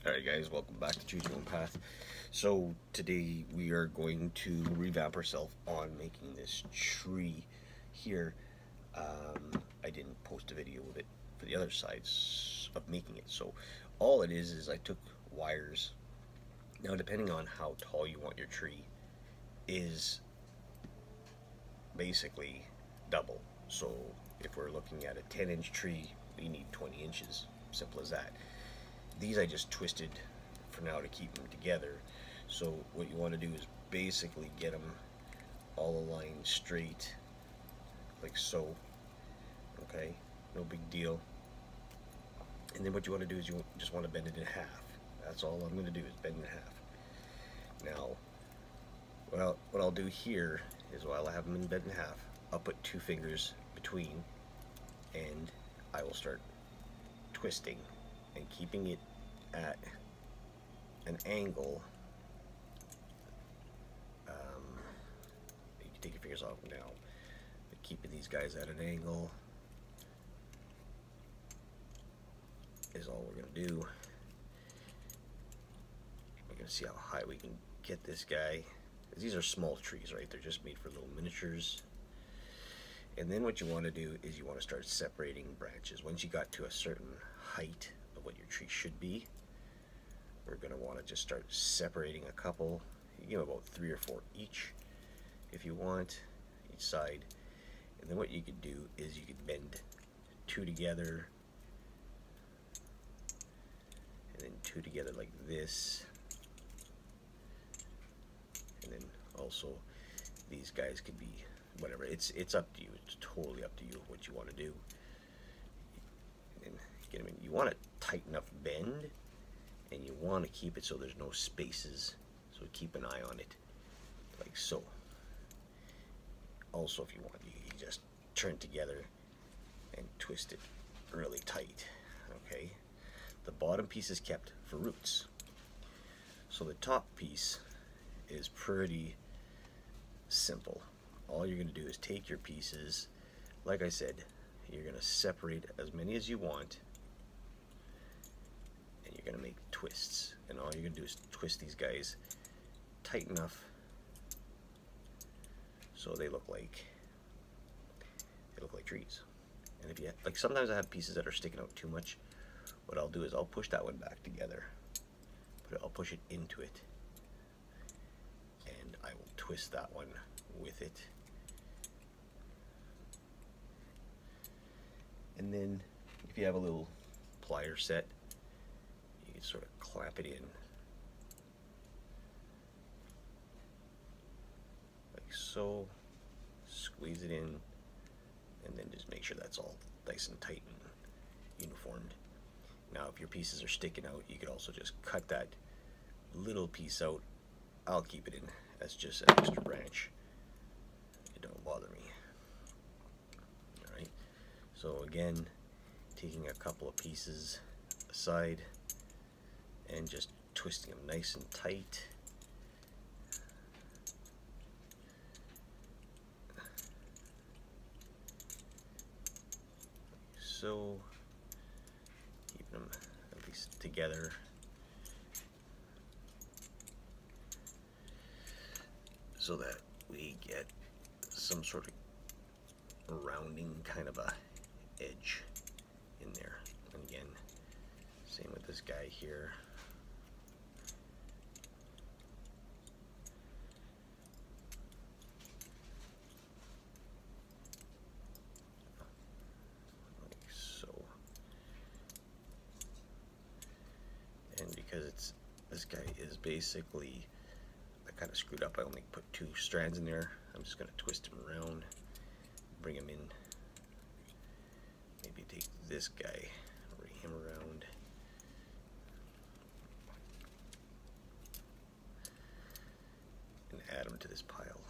Alright guys, welcome back to Choose Your Own Path. So today we are going to revamp ourselves on making this tree here. I didn't post a video of it for the other sides of making it. So all it is I took wires. Now depending on how tall you want your tree is basically double. So if we're looking at a 10-inch tree, we need 20 inches. Simple as that. These I just twisted for now to keep them together. So what you want to do is basically get them all aligned straight, like so. Okay, no big deal. And then what you want to do is you just want to bend it in half. That's all I'm going to do is bend it in half. Now, what I'll do here is while I have them bent in half, I'll put 2 fingers between, and I will start twisting and keeping it at an angle. You can take your fingers off now, but keeping these guys at an angle is all we're going to do. We're going to see how high we can get this guy. These are small trees, right? They're just made for little miniatures. And then what you want to do is you want to start separating branches. Once you got to a certain height of what your tree should be, we're going to want to just start separating a couple. You give about 3 or 4 each if you want, each side. And then what you could do is you could bend 2 together, and then 2 together like this. And then also these guys could be whatever. It's up to you. It's totally up to you what you want to do. And get them in. You want to tighten up bend, and you want to keep it so there's no spaces. So keep an eye on it, like so. Also, if you want, you just turn together and twist it really tight. Okay. The bottom piece is kept for roots. So the top piece is pretty simple. All you're going to do is take your pieces, like I said, you're going to separate as many as you want, and you're going to make twists. And all you're going to do is twist these guys tight enough so they look like trees. And if you like, sometimes I have pieces that are sticking out too much. What I'll do is I'll push that one back together, but I'll push it into it, and I will twist that one with it. And then if you have a little plier set, you can sort of clamp it in like so, squeeze it in, and then just make sure that's all nice and tight and uniformed. Now if your pieces are sticking out, you could also just cut that little piece out. I'll keep it in as just an extra branch. It don't bother me. Alright, so again, taking a couple of pieces aside and just twisting them nice and tight. So, keep them at least together. So that we get some sort of rounding kind of a edge in there. And again, same with this guy here. Like so. And because this guy is basically, I kind of screwed up. I only put 2 strands in there. I'm just going to twist him around, bring him in. Maybe take this guy, bring him around. And add him to this pile.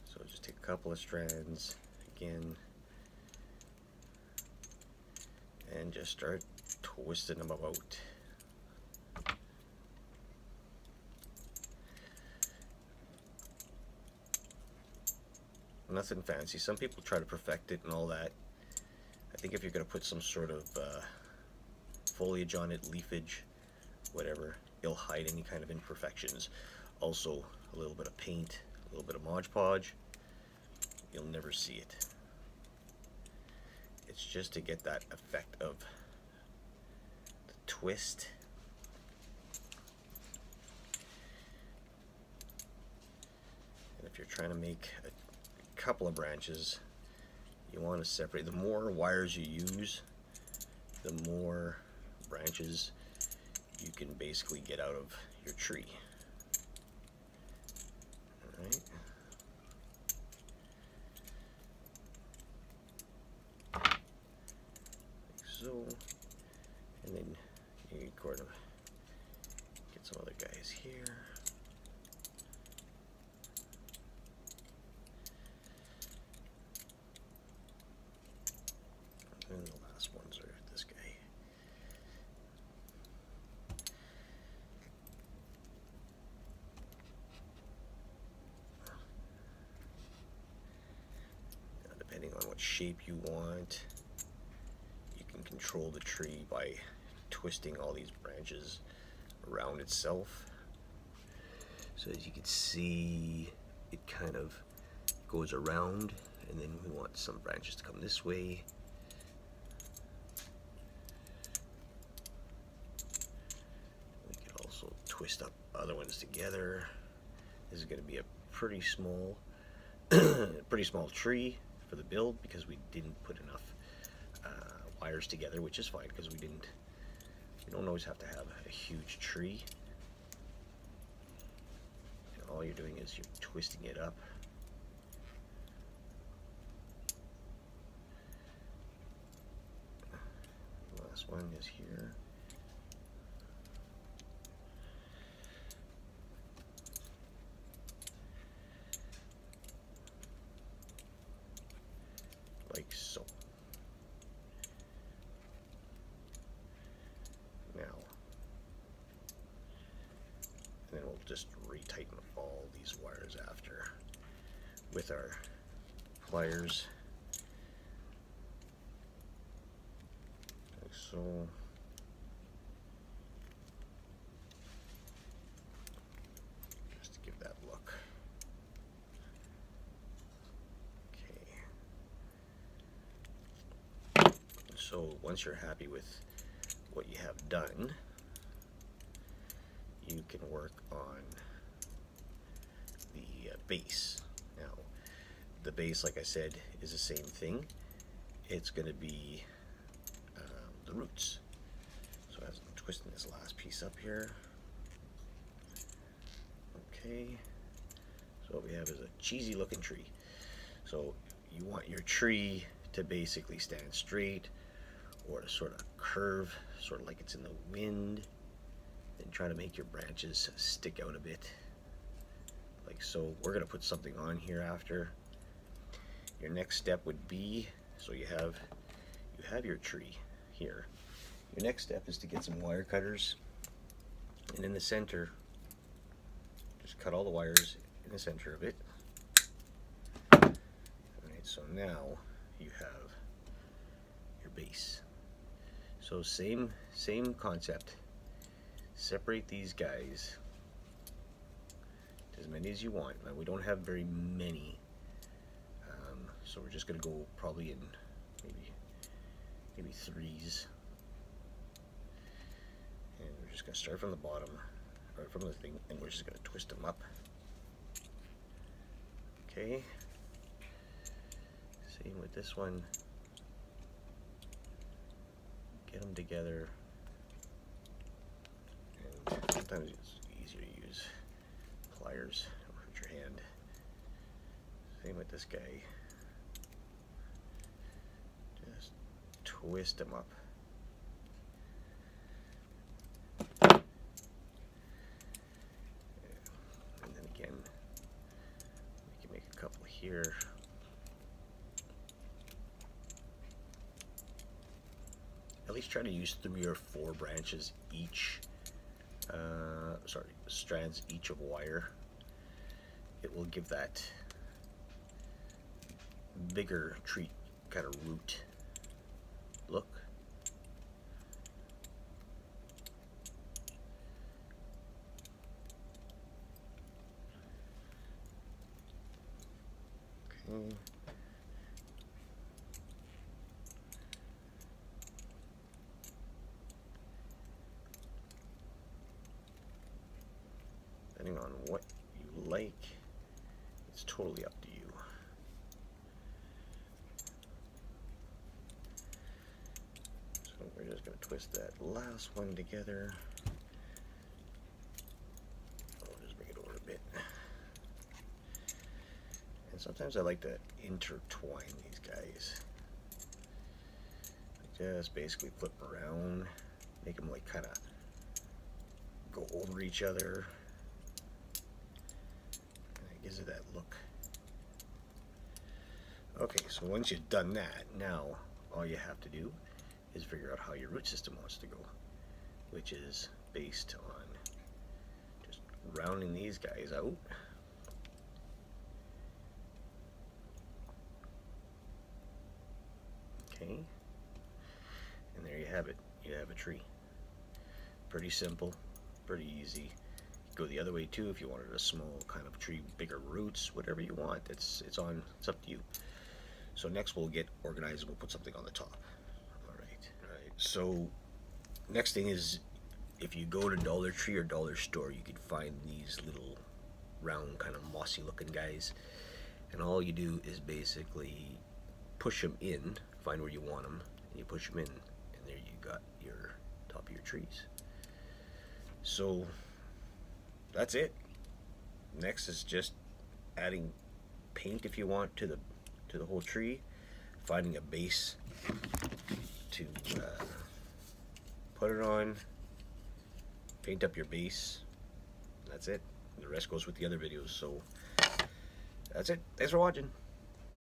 So just take a couple of strands again, and just start twisting them about. Nothing fancy. Some people try to perfect it and all that. I think if you're going to put some sort of foliage on it, leafage, whatever. It'll hide any kind of imperfections. Also, a little bit of paint, a little bit of Mod Podge, you'll never see it. It's just to get that effect of the twist. And if you're trying to make a couple of branches, you want to separate. The more wires you use, the more branches you can basically get out of your tree. Alright. Like so. And then you can kind of get some other guys here. And the last ones are this guy. Now, depending on what shape you want, you can control the tree by twisting all these branches around itself. So as you can see, it kind of goes around, and then we want some branches to come this way. Twist up other ones together. This is going to be a pretty small tree for the build because we didn't put enough wires together, which is fine because we don't always have to have a huge tree. And all you're doing is you're twisting it up. The last one is here. Like so. Now, and then we'll just retighten all these wires after with our pliers. Like so. Just to give that look. So once you're happy with what you have done, you can work on the base. Now, the base, like I said, is the same thing. It's going to be the roots. So as I'm twisting this last piece up here, okay, so what we have is a cheesy looking tree. So you want your tree to basically stand straight, or to sort of curve, sort of like it's in the wind, and try to make your branches stick out a bit, like so. We're going to put something on here after. Your next step would be, so you have your tree here. Your next step is to get some wire cutters, and in the center, just cut all the wires in the center of it. Alright, so now you have your base. So same concept. Separate these guys as many as you want. Now we don't have very many, so we're just going to go probably in maybe threes, and we're just going to start from the bottom, right from the thing, and we're just going to twist them up. Okay. Same with this one. Get them together, and sometimes it's easier to use pliers or hurt your hand. Same with this guy. Just twist them up. And then again, we can make a couple here. At least try to use 3 or 4 branches each, strands each of wire. It will give that bigger tree kind of root look. Okay. Depending on what you like, it's totally up to you. So we're just going to twist that last one together. I'll just bring it over a bit. And sometimes I like to intertwine these guys. Just basically flip them around, make them like kind of go over each other. It gives it that look. Okay, so once you've done that, now all you have to do is figure out how your root system wants to go, which is based on just rounding these guys out. Okay, and there you have it. You have a tree. Pretty simple, pretty easy. Go the other way too if you wanted a small kind of tree, bigger roots, whatever you want. It's up to you. So next we'll get organized. We'll put something on the top. All right. So next thing is, if you go to Dollar Tree or Dollar Store, you can find these little round kind of mossy looking guys, and all you do is basically push them in, find where you want them, and you push them in, and there you got your top of your trees. So that's it. Next is just adding paint if you want to the whole tree, finding a base to put it on, paint up your base. That's it. The rest goes with the other videos. So that's it. Thanks for watching.